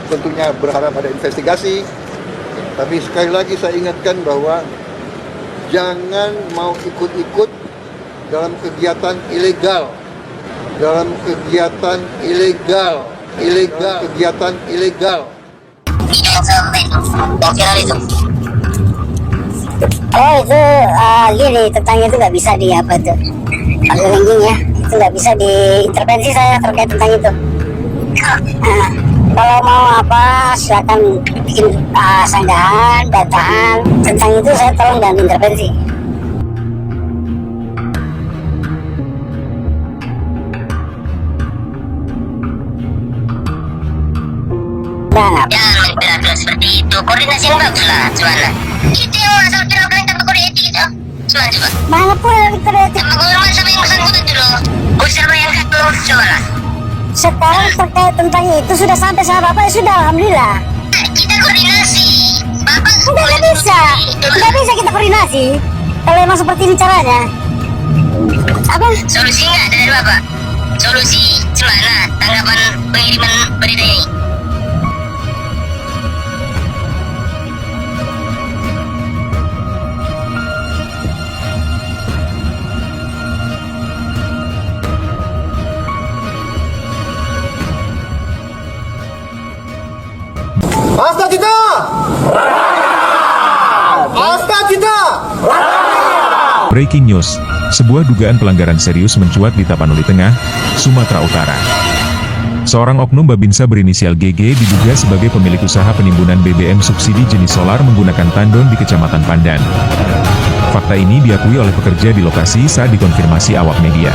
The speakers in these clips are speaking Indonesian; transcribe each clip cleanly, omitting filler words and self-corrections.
tentunya berharap ada investigasi. Tapi sekali lagi saya ingatkan bahwa jangan mau ikut-ikut dalam kegiatan ilegal. Dalam kegiatan ilegal. Kegiatan ilegal. Oh itu gini, tentang itu nggak bisa di apa tuh, kalau ranking ya, itu nggak bisa diintervensi saya terkait tentang itu. Kalau mau apa silakan bikin sanggahan, dataan tentang itu, saya tolong dan intervensi. Jangan mengatur seperti itu, koordinasi yang bagus lah, cuman itu yang asal kalian tanpa kode etik itu, coba. Mana pun kode etik. Sama gue sama yang bersangkutan dulu. Gue sama yang satu, coba lah. Sekarang terkait tentang itu sudah sampai sama Bapak, ya sudah, alhamdulillah. Kita koordinasi. Bapak nggak bisa kita koordinasi. Kalau emang seperti ini caranya. Apa? Solusi nggak dari Bapak? Solusi gimana? Tanggapan pengiriman berita ini? Basta kita! Basta kita! Breaking news, sebuah dugaan pelanggaran serius mencuat di Tapanuli Tengah, Sumatera Utara. Seorang oknum Babinsa berinisial GG diduga sebagai pemilik usaha penimbunan BBM subsidi jenis solar menggunakan tandon di Kecamatan Pandan. Fakta ini diakui oleh pekerja di lokasi saat dikonfirmasi awak media.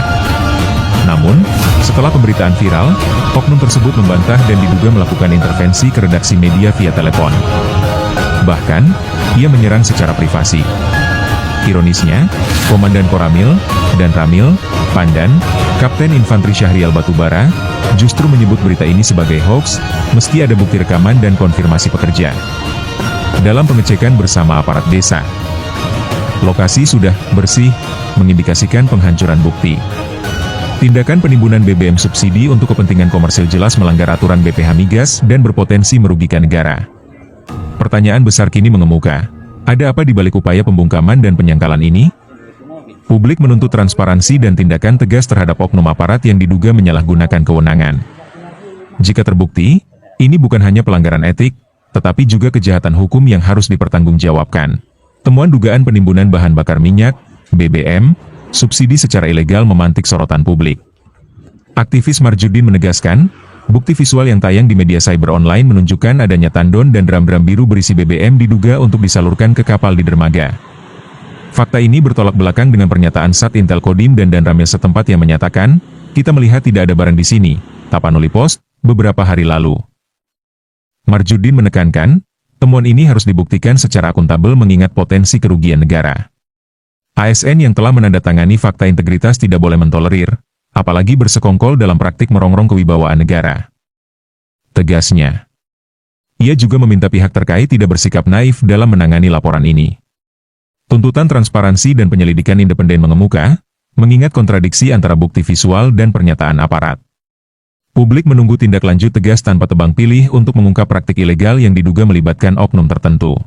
Namun, setelah pemberitaan viral, oknum tersebut membantah dan diduga melakukan intervensi ke redaksi media via telepon. Bahkan, ia menyerang secara privasi. Ironisnya, Komandan Koramil dan Ramil, Pandan, Kapten Infanteri Syahrial Batubara, justru menyebut berita ini sebagai hoax, meski ada bukti rekaman dan konfirmasi pekerja. Dalam pengecekan bersama aparat desa, lokasi sudah bersih, mengindikasikan penghancuran bukti. Tindakan penimbunan BBM subsidi untuk kepentingan komersil jelas melanggar aturan BPH Migas dan berpotensi merugikan negara. Pertanyaan besar kini mengemuka, ada apa di balik upaya pembungkaman dan penyangkalan ini? Publik menuntut transparansi dan tindakan tegas terhadap oknum aparat yang diduga menyalahgunakan kewenangan. Jika terbukti, ini bukan hanya pelanggaran etik, tetapi juga kejahatan hukum yang harus dipertanggungjawabkan. Temuan dugaan penimbunan bahan bakar minyak, BBM, subsidi secara ilegal memantik sorotan publik. Aktivis Marjuddin menegaskan, bukti visual yang tayang di media cyber online menunjukkan adanya tandon dan drum-drum biru berisi BBM diduga untuk disalurkan ke kapal di dermaga. Fakta ini bertolak belakang dengan pernyataan Sat Intel Kodim dan Ramil setempat yang menyatakan, kita melihat tidak ada barang di sini, Tapanuli Post, beberapa hari lalu. Marjuddin menekankan, temuan ini harus dibuktikan secara akuntabel mengingat potensi kerugian negara. ASN yang telah menandatangani fakta integritas tidak boleh mentolerir, apalagi bersekongkol dalam praktik merongrong kewibawaan negara. Tegasnya. Ia juga meminta pihak terkait tidak bersikap naif dalam menangani laporan ini. Tuntutan transparansi dan penyelidikan independen mengemuka, mengingat kontradiksi antara bukti visual dan pernyataan aparat. Publik menunggu tindak lanjut tegas tanpa tebang pilih untuk mengungkap praktik ilegal yang diduga melibatkan oknum tertentu.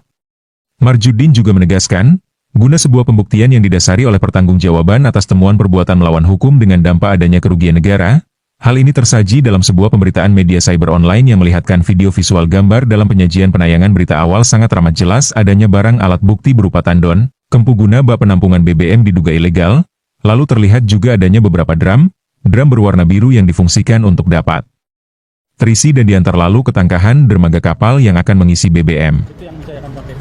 Marjuddin juga menegaskan, guna sebuah pembuktian yang didasari oleh pertanggungjawaban atas temuan perbuatan melawan hukum dengan dampak adanya kerugian negara, hal ini tersaji dalam sebuah pemberitaan media cyber online yang melihatkan video visual gambar dalam penyajian penayangan berita awal sangat teramat jelas adanya barang alat bukti berupa tandon, kempu guna bak penampungan BBM diduga ilegal, lalu terlihat juga adanya beberapa drum berwarna biru yang difungsikan untuk dapat terisi dan diantar lalu ke tangkahan dermaga kapal yang akan mengisi BBM.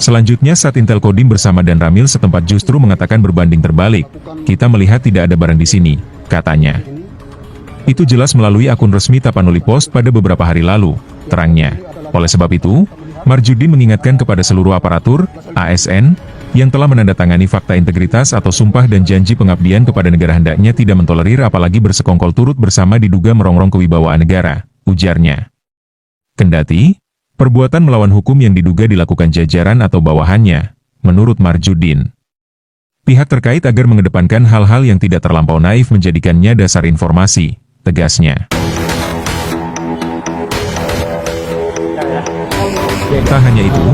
Selanjutnya Sat Intel Kodim bersama dan Ramil setempat justru mengatakan berbanding terbalik, kita melihat tidak ada barang di sini, katanya. Itu jelas melalui akun resmi Tapanuli Post pada beberapa hari lalu, terangnya. Oleh sebab itu, Marjuddin mengingatkan kepada seluruh aparatur, ASN, yang telah menandatangani fakta integritas atau sumpah dan janji pengabdian kepada negara hendaknya tidak mentolerir apalagi bersekongkol turut bersama diduga merongrong kewibawaan negara, ujarnya. Kendati, perbuatan melawan hukum yang diduga dilakukan jajaran atau bawahannya, menurut Marjuddin. Pihak terkait agar mengedepankan hal-hal yang tidak terlampau naif menjadikannya dasar informasi, tegasnya. Tak hanya itu,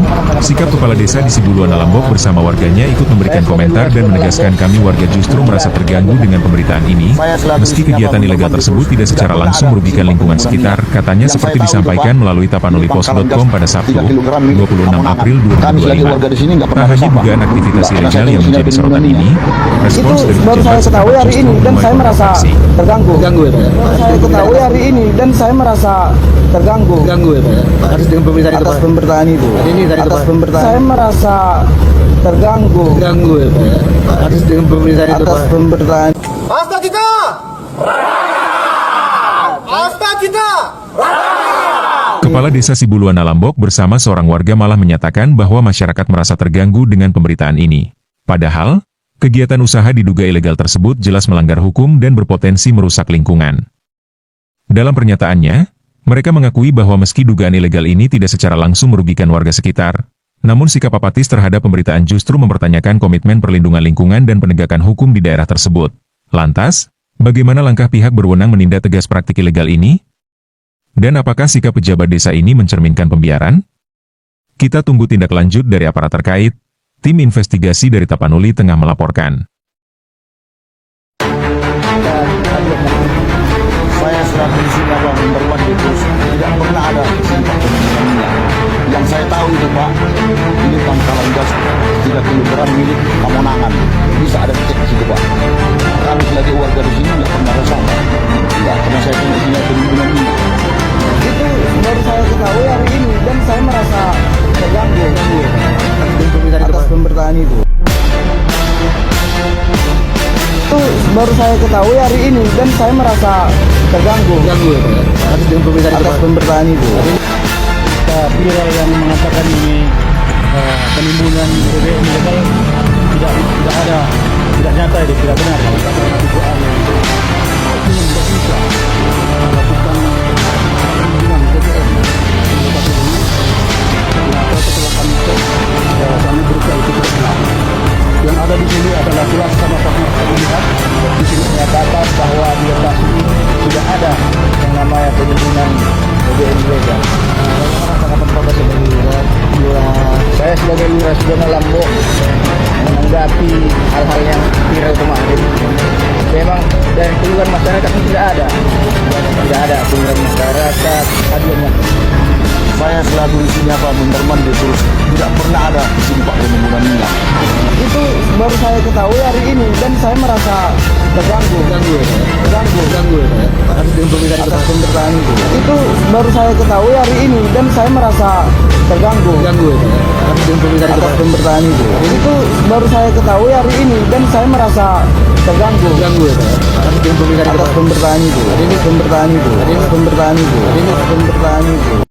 sikap Kepala Desa di Sibuluan Lombok bersama warganya ikut memberikan komentar dan menegaskan kami warga justru merasa terganggu dengan pemberitaan ini, meski kegiatan ilegal tersebut tidak secara langsung merugikan lingkungan sekitar, katanya seperti disampaikan melalui tapanulipos.com pada Sabtu, 26 April 2025. Tak hanya dugaan aktivitas ilegal yang menjadi sorotan ini, respons dari baru saya pejabat ketahui hari justru ini dan menuai saya merasa kontroversi. terganggu. Ganggu ya Pak? Baru saya ketahui hari ini dan saya merasa terganggu. Ganggu ya Pak? Atas dengan pemberitaan itu Atas Pak? pemberitaan itu. Hari ini tadi Atas Pak? pemberitaan. Saya merasa terganggu. Ganggu ya Pak? Atas dengan pemberitaan itu Atas Pak? pemberitaan. Asta kita! Asta kita! Kepala Desa Sibuluan Lombok bersama seorang warga malah menyatakan bahwa masyarakat merasa terganggu dengan pemberitaan ini. Padahal, kegiatan usaha diduga ilegal tersebut jelas melanggar hukum dan berpotensi merusak lingkungan. Dalam pernyataannya, mereka mengakui bahwa meski dugaan ilegal ini tidak secara langsung merugikan warga sekitar, namun sikap apatis terhadap pemberitaan justru mempertanyakan komitmen perlindungan lingkungan dan penegakan hukum di daerah tersebut. Lantas, bagaimana langkah pihak berwenang menindak tegas praktik ilegal ini? Dan apakah sikap pejabat desa ini mencerminkan pembiaran? Kita tunggu tindak lanjut dari aparat terkait. Tim investigasi dari Tapanuli tengah melaporkan. Saya selaku di sini Pak memperkuat itu tidak pernah ada simpan pembunuhannya. Yang saya tahu itu Pak, ini pangkalan gas 3 kilogram milik Pamonangan. Bisa ada cek di situ Pak. Kami sebagai warga di sini tidak pernah resah Pak. Tidak pernah saya punya punya pembunuhan ini. Itu baru saya ketahui hari ini dan saya merasa terganggu. Atas pemberitaan itu. Itu baru saya ketahui hari ini dan saya merasa terganggu. Ganggu ya Pak? Atas dengan pemberitaan itu Atas Pak? pemberitaan itu. Viral yang mengatakan ini penimbunan BBM ilegal tidak ada, tidak nyata, itu tidak benar. Dugaan yang ini tidak bisa melakukan penimbunan BBM di lokasi ini. Nah, setelah kami cek, kami berusaha itu tidak benar. Yang ada di sini adalah jelas sama-sama terlihat. Di sini menyatakan bahwa di lokasi ini tidak ada yang namanya penimbunan BBM ilegal. Saya sebagai Lurah Sibuluan Lombok menanggapi hal-hal yang viral kemarin. Memang dari keluhan masyarakat itu tidak ada keluhan masyarakat adanya. Saya selaku di sini Pak memperkuat itu tidak pernah ada simpan pembunuhan ini. Itu baru saya ketahui hari ini dan saya merasa terganggu. Ganggu ya Pak? Ganggu ya Pak? Atas dengan pemberitaan itu Atas Pak? pemberitaan itu. Itu baru saya ketahui hari ini dan saya merasa terganggu. Ganggu ya Pak? Atas dengan pemberitaan itu Atas Pak? pemberitaan itu. Itu baru saya ketahui hari ini dan saya merasa terganggu. Ganggu ya Pak? Atas dengan pemberitaan itu Atas Pak? pemberitaan itu. Ini pemberitaan itu. Ini pemberitaan itu. Ini pemberitaan itu.